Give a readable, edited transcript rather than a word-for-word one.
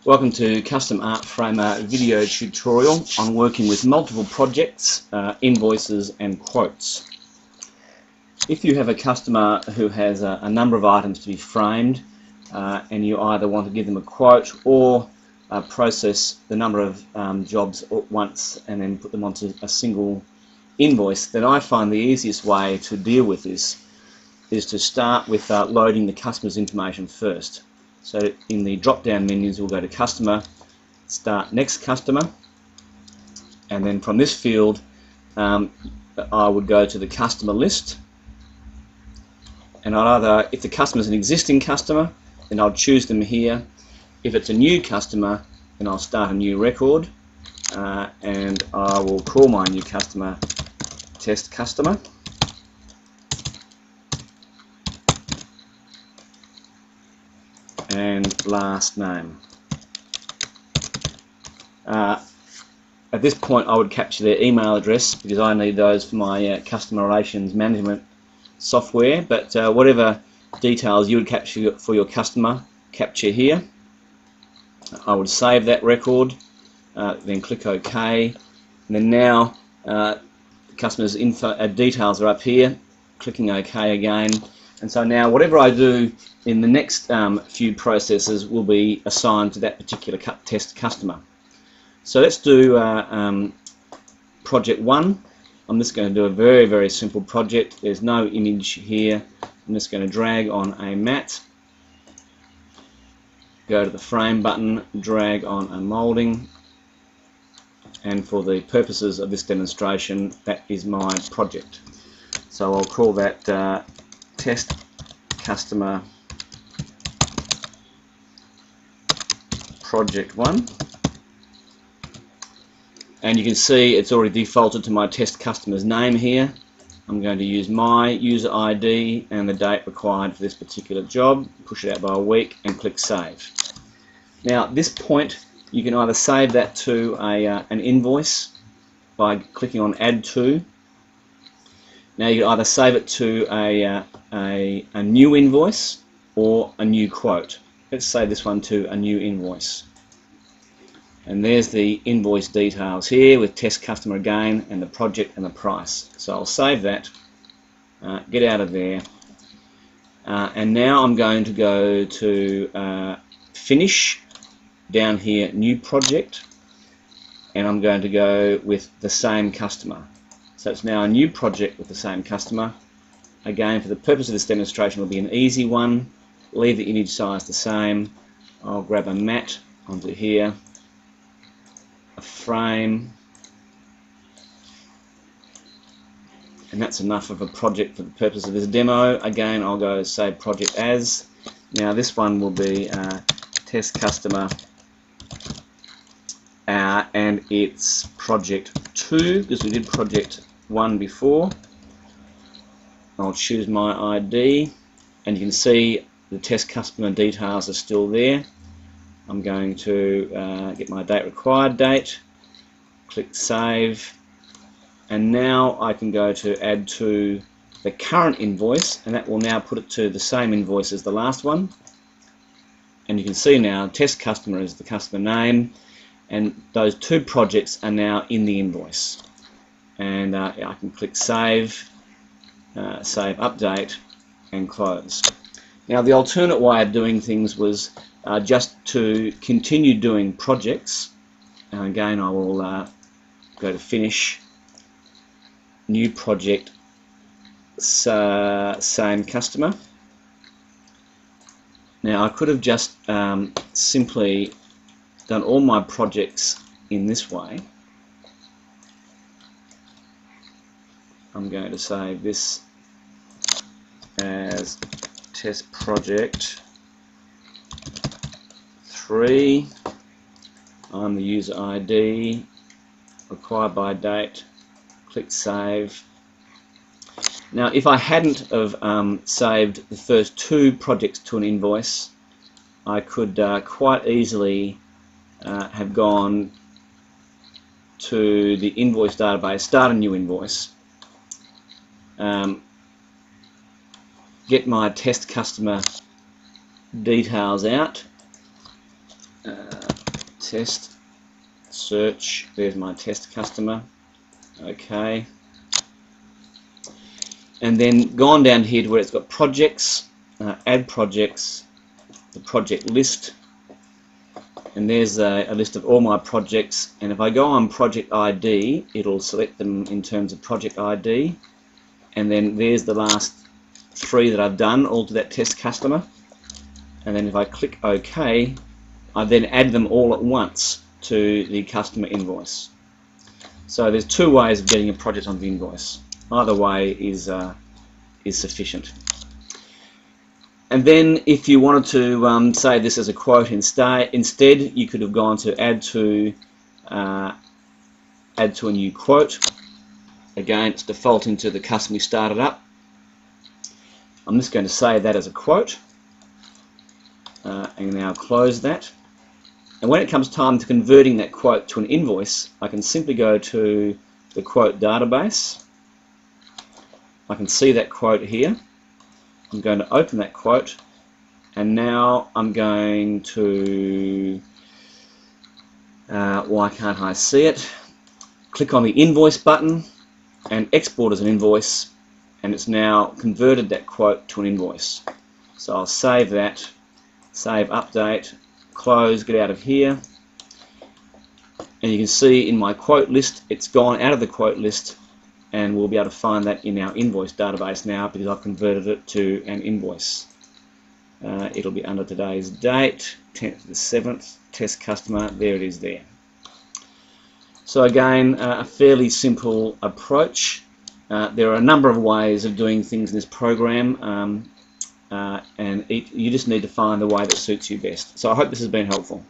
Welcome to Custom Art Framer video tutorial on working with multiple projects, invoices and quotes. If you have a customer who has a number of items to be framed and you either want to give them a quote or process the number of jobs at once and then put them onto a single invoice, then I find the easiest way to deal with this is to start with loading the customer's information first. So in the drop-down menus, we'll go to Customer, Start Next Customer, and then from this field, I would go to the customer list, and I'll either, if the customer is an existing customer, then I'll choose them here. If it's a new customer, then I'll start a new record, and I will call my new customer Test Customer. And last name. At this point I would capture their email address because I need those for my customer relations management software, but whatever details you would capture for your customer, capture here. I would save that record, then click OK, and then now the customer's details are up here, clicking OK again. And so now whatever I do in the next few processes will be assigned to that particular test customer. So let's do project 1. I'm just going to do a very simple project. There's no image here. I'm just going to drag on a mat, go to the frame button, drag on a molding, and for the purposes of this demonstration, that is my project. So I'll call that Test Customer Project 1, and you can see it's already defaulted to my test customer's name here. I'm going to use my user ID and the date required for this particular job, push it out by a week, and click Save. Now at this point you can either save that to an invoice by clicking on Add To. Now you can either save it to a new invoice or a new quote. Let's save this one to a new invoice. And there's the invoice details here with test customer again and the project and the price. So I'll save that, get out of there, and now I'm going to go to Finish, down here New Project, and I'm going to go with the same customer. So it's now a new project with the same customer. Again, for the purpose of this demonstration, it will be an easy one. Leave the image size the same. I'll grab a mat onto here, a frame, and that's enough of a project for the purpose of this demo. Again, I'll go Save Project As. Now this one will be Test Customer, and it's Project 2 because we did Project 1 before. I'll choose my ID, and you can see the test customer details are still there. I'm going to get my date required date, click Save, and now I can go to Add To the current invoice, and that will now put it to the same invoice as the last one. And you can see now test customer is the customer name, and those two projects are now in the invoice. And I can click Save, Save Update, and Close. Now the alternate way of doing things was just to continue doing projects. And again, I will go to Finish, New Project, same customer. Now I could have just simply done all my projects in this way. I'm going to save this as Test Project 3. I'm the user ID, required by date, click Save. Now if I hadn't have saved the first two projects to an invoice, I could quite easily have gone to the invoice database, start a new invoice, get my test customer details out, test, search, there's my test customer, okay. And then gone down here to where it's got projects, add projects, the project list, and there's a list of all my projects, and if I go on project ID, it'll select them in terms of project ID, and then there's the last 3 that I've done, all to that test customer, and then if I click OK, I then add them all at once to the customer invoice. So there's 2 ways of getting a project onto the invoice. Either way is sufficient. And then if you wanted to save this as a quote instead, you could have gone to add to a new quote. Again, it's defaulting to the customer you started up. I'm just going to save that as a quote and now close that. And when it comes time to converting that quote to an invoice, I can simply go to the quote database. I can see that quote here. I'm going to open that quote, and now I'm going to, why can't I see it? Click on the invoice button and export as an invoice, and it's now converted that quote to an invoice. So I'll save that, save update, close, get out of here, and you can see in my quote list it's gone out of the quote list, and we'll be able to find that in our invoice database now because I've converted it to an invoice. It'll be under today's date, 10th of the 7th, test customer, there it is there. So again, a fairly simple approach. There are a number of ways of doing things in this program, and you just need to find the way that suits you best. So I hope this has been helpful.